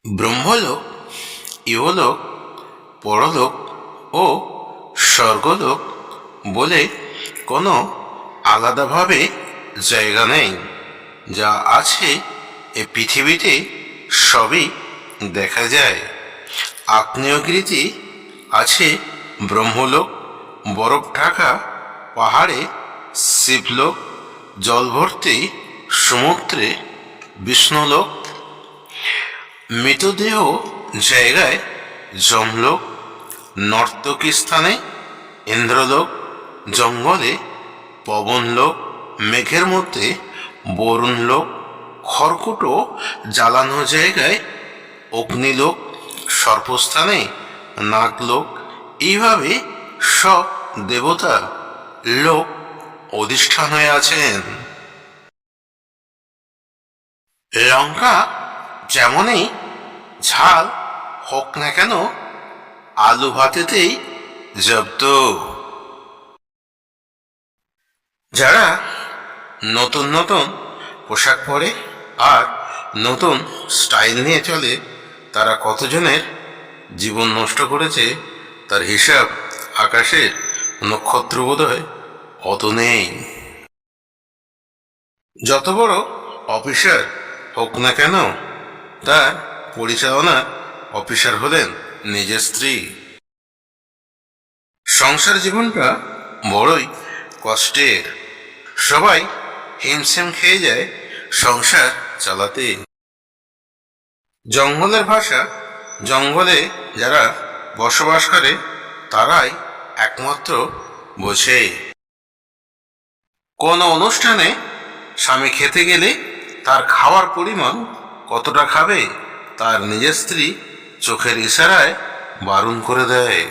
ব্রহ্মলোক, ইহলোক, পরলোক ও স্বর্গলোক বলে কোনো আলাদাভাবে জায়গা নেই। যা আছে এ পৃথিবীতে সবই দেখা যায়। আগ্নেয়গিরিতে আছে ব্রহ্মলোক, বরফ ঢাকা পাহাড়ে শিবলোক, জল ভর্তি সমুদ্রে বিষ্ণুলোক, মৃতদেহ জায়গায় যমলোক, নর্তকী স্থানে ইন্দ্রলোক, জঙ্গলে পবনলোক, মেঘের মধ্যে বরুণলোক, খড়কুটো জ্বালানো জায়গায় অগ্নিলোক, সর্পস্থানে নাগলোক। এইভাবে সব দেবতা লোক অধিষ্ঠান হয়ে আছেন। লঙ্কা যেমনই ঝাল হোক না কেন, আলু ভাতেতেই জব্দ। যারা নতুন নতুন পোশাক পরে আর নতুন স্টাইল নিয়ে চলে, তারা কতজনের জীবন নষ্ট করেছে তার হিসাব আকাশের নক্ষত্র বোধহয় অত নেই। যত বড় অফিসার হোক না কেন, তার পরিচালনার অফিসার হলেন নিজের স্ত্রী। সংসার জীবনটা বড়ই কষ্টের। সবাই হিমশিম খেয়ে যায় সংসার চালাতে। জঙ্গলের ভাষা জঙ্গলে যারা বসবাস করে তারাই একমাত্র বোঝে। কোনো অনুষ্ঠানে স্বামী খেতে গেলে তার খাওয়ার পরিমাণ কতটা খাবে তার নিজের স্ত্রী চোখের ইশারায় বারণ করে দেয়।